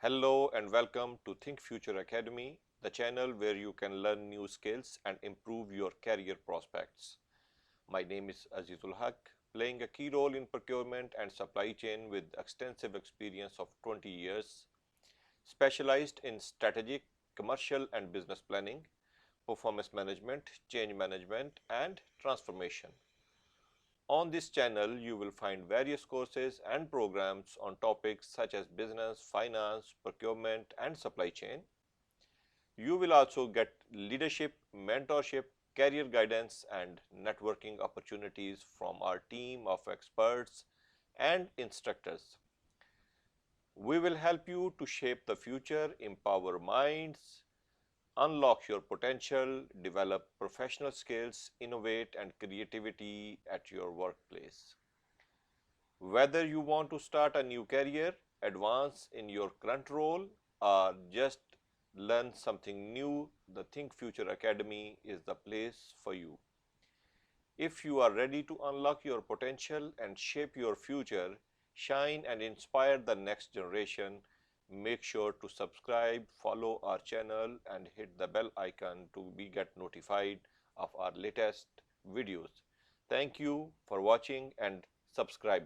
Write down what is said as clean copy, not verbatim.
Hello and welcome to Think Future Academy, the channel where you can learn new skills and improve your career prospects. My name is Aziz Ul Haque, playing a key role in procurement and supply chain with extensive experience of 20 years, specialized in strategic, commercial and business planning, performance management, change management and transformation. On this channel, you will find various courses and programs on topics such as business, finance, procurement, and supply chain. You will also get leadership, mentorship, career guidance, and networking opportunities from our team of experts and instructors. We will help you to shape the future, empower minds, unlock your potential, develop professional skills, innovate, and creativity at your workplace. Whether you want to start a new career, advance in your current role, or just learn something new, the Think Future Academy is the place for you. If you are ready to unlock your potential and shape your future, shine and inspire the next generation, make sure to subscribe, follow our channel and hit the bell icon to get notified of our latest videos. Thank you for watching and subscribing.